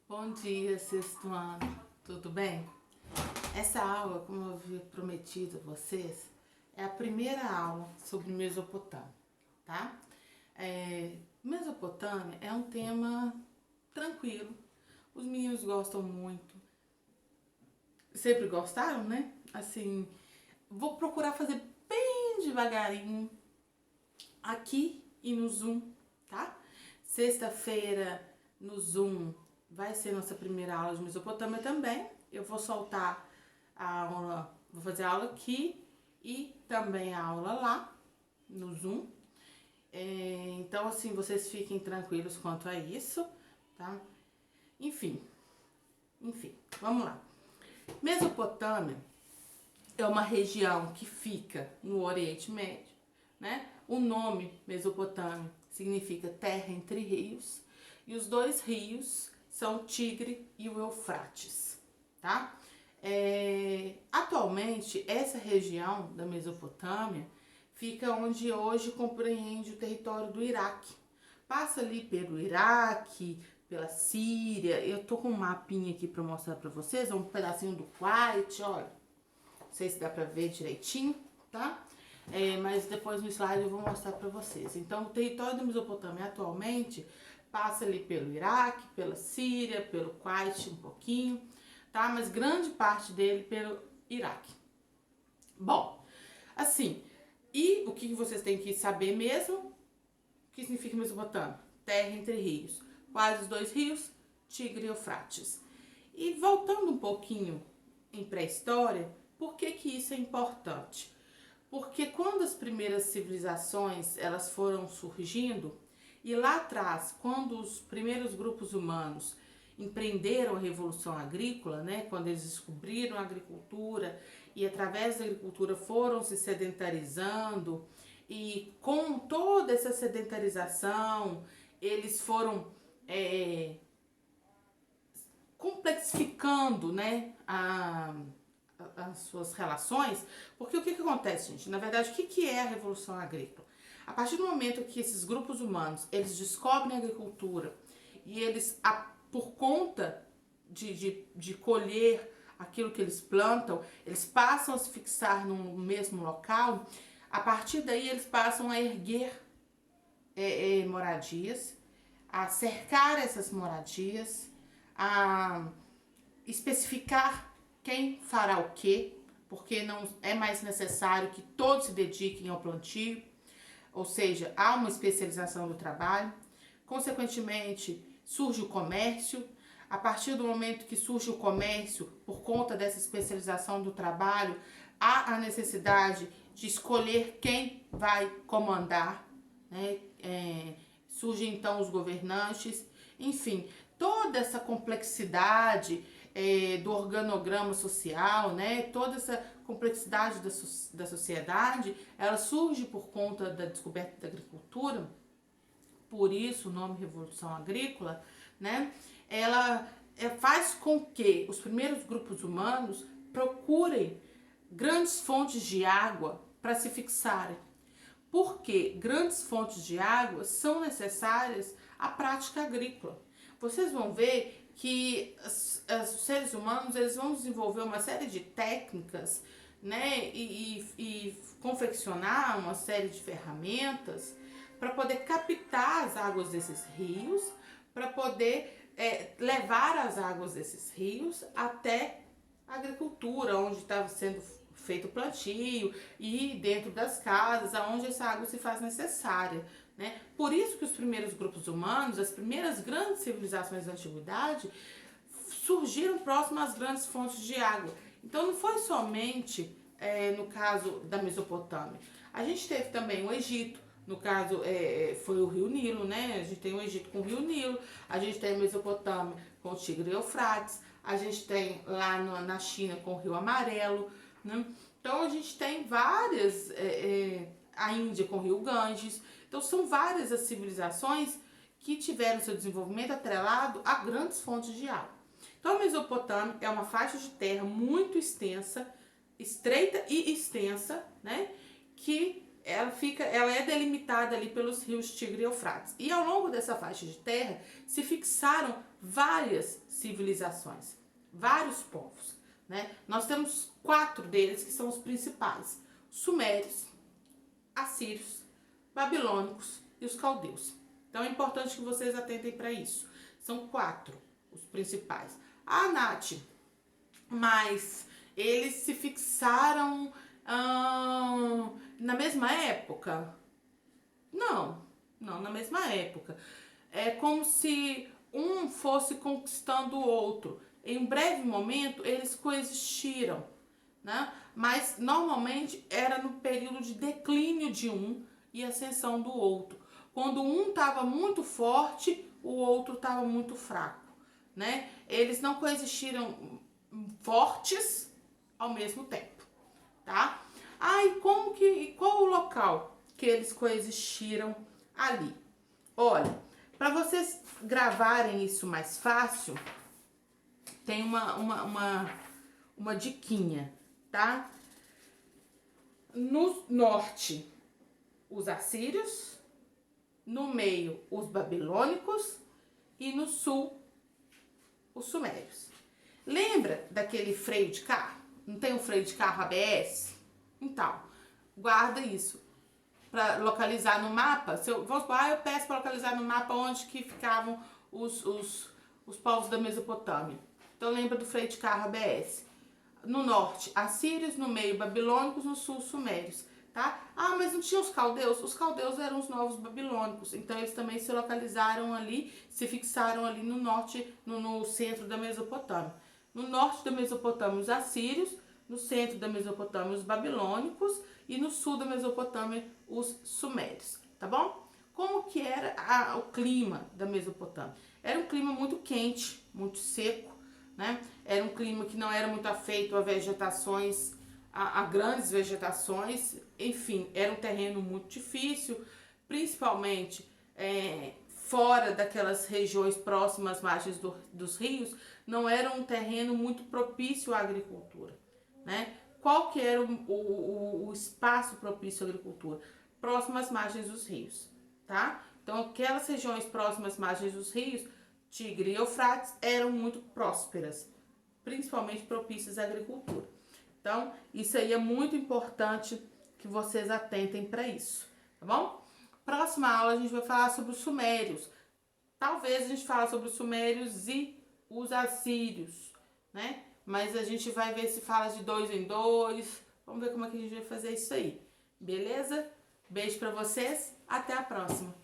Bom dia, sexto ano, tudo bem? Essa aula, como eu havia prometido a vocês, é a primeira aula sobre Mesopotâmia, tá? Mesopotâmia é um tema tranquilo, os meninos gostam muito, sempre gostaram, né? Assim, vou procurar fazer bem devagarinho aqui e no Zoom, tá? Sexta-feira no Zoom vai ser nossa primeira aula de Mesopotâmia também. Eu vou soltar a aula, vou fazer a aula aqui e também a aula lá no Zoom. Então, assim, vocês fiquem tranquilos quanto a isso, tá? Enfim, vamos lá. Mesopotâmia é uma região que fica no Oriente Médio, né? O nome Mesopotâmia significa terra entre rios, e os dois rios são o Tigre e o Eufrates, tá? Atualmente, essa região da Mesopotâmia fica onde hoje compreende o território do Iraque. Passa ali pelo Iraque, pela Síria. Eu tô com um mapinha aqui para mostrar para vocês, um pedacinho do Kuwait, olha. Não sei se dá pra ver direitinho, tá? Mas depois no slide eu vou mostrar pra vocês. Então, o território da Mesopotâmia atualmente passa ali pelo Iraque, pela Síria, pelo Kuwait um pouquinho, tá? Mas grande parte dele pelo Iraque. Bom, assim, e o que vocês têm que saber mesmo? O que significa Mesopotâmia? Terra entre rios. Quais os dois rios? Tigre e Eufrates. E voltando um pouquinho em pré-história, por que isso é importante? Porque quando as primeiras civilizações elas foram surgindo, e lá atrás, quando os primeiros grupos humanos empreenderam a revolução agrícola, né, quando eles descobriram a agricultura e através da agricultura foram se sedentarizando, e com toda essa sedentarização eles foram complexificando, né, as suas relações, porque o que acontece, gente? Na verdade, o que é a Revolução Agrícola? A partir do momento que esses grupos humanos, eles descobrem a agricultura e eles, por conta de colher aquilo que eles plantam, eles passam a se fixar no mesmo local, a partir daí eles passam a erguer moradias, a cercar essas moradias, a especificar quem fará o quê, porque não é mais necessário que todos se dediquem ao plantio, ou seja, há uma especialização do trabalho. Consequentemente, surge o comércio. A partir do momento que surge o comércio, por conta dessa especialização do trabalho, há a necessidade de escolher quem vai comandar, né? Surgem então os governantes, enfim, toda essa complexidade do organograma social, né? Toda essa complexidade da sociedade, ela surge por conta da descoberta da agricultura, por isso o nome Revolução Agrícola, né? Ela faz com que os primeiros grupos humanos procurem grandes fontes de água para se fixarem, porque grandes fontes de água são necessárias à prática agrícola. Vocês vão ver que os seres humanos eles vão desenvolver uma série de técnicas, né, e confeccionar uma série de ferramentas para poder captar as águas desses rios, para poder levar as águas desses rios até a agricultura, onde estava sendo feito o plantio, e dentro das casas, aonde essa água se faz necessária, né? Por isso que os primeiros grupos humanos, as primeiras grandes civilizações da antiguidade, surgiram próximas às grandes fontes de água. Então não foi somente no caso da Mesopotâmia. A gente teve também o Egito, no caso foi o Rio Nilo, né? A gente tem o Egito com o Rio Nilo, a gente tem a Mesopotâmia com o Tigre e Eufrates, a gente tem lá na China com o Rio Amarelo, né? Então a gente tem várias, a Índia com o Rio Ganges, então são várias as civilizações que tiveram seu desenvolvimento atrelado a grandes fontes de água. Então a Mesopotâmia é uma faixa de terra muito extensa, estreita e extensa, né? Que ela é delimitada ali pelos rios Tigre e Eufrates. E ao longo dessa faixa de terra se fixaram várias civilizações, vários povos, né? Nós temos 4 deles que são os principais: sumérios, assírios, babilônicos e os caldeus. Então é importante que vocês atentem para isso. São 4 os principais. Ah, Nath, mas eles se fixaram na mesma época? Não, não na mesma época. É como se um fosse conquistando o outro. Em um breve momento, eles coexistiram, né? Mas normalmente era no período de declínio de um e ascensão do outro. Quando um estava muito forte, o outro estava muito fraco, né? Eles não coexistiram fortes ao mesmo tempo, tá? E qual o local que eles coexistiram ali? Olha, para vocês gravarem isso mais fácil, tem uma diquinha, tá? No norte, os assírios, no meio, os babilônicos e no sul, os sumérios. Lembra daquele freio de carro? Não tem um freio de carro ABS? Então, guarda isso para localizar no mapa. Vamos supor, eu peço para localizar no mapa onde que ficavam os povos da Mesopotâmia. Então, lembra do freio de carro ABS. No norte, assírios, no meio, babilônicos, no sul, sumérios. Tá? Ah, mas não tinha os caldeus? Os caldeus eram os novos babilônicos, então eles também se localizaram ali, se fixaram ali no norte, no centro da Mesopotâmia. No norte da Mesopotâmia, os assírios, no centro da Mesopotâmia, os babilônicos e no sul da Mesopotâmia, os sumérios, tá bom? Como que era o clima da Mesopotâmia? Era um clima muito quente, muito seco, né? Era um clima que não era muito afeito a vegetações, a grandes vegetações, enfim, era um terreno muito difícil, principalmente fora daquelas regiões próximas às margens dos rios, não era um terreno muito propício à agricultura, né? Qual que era o espaço propício à agricultura? Próximo às margens dos rios, tá? Então, aquelas regiões próximas às margens dos rios, Tigre e Eufrates, eram muito prósperas, principalmente propícias à agricultura. Então, isso aí é muito importante que vocês atentem para isso, tá bom? Próxima aula a gente vai falar sobre os sumérios. Talvez a gente fale sobre os sumérios e os assírios, né? Mas a gente vai ver se fala de 2 em 2. Vamos ver como é que a gente vai fazer isso aí. Beleza? Beijo para vocês. Até a próxima.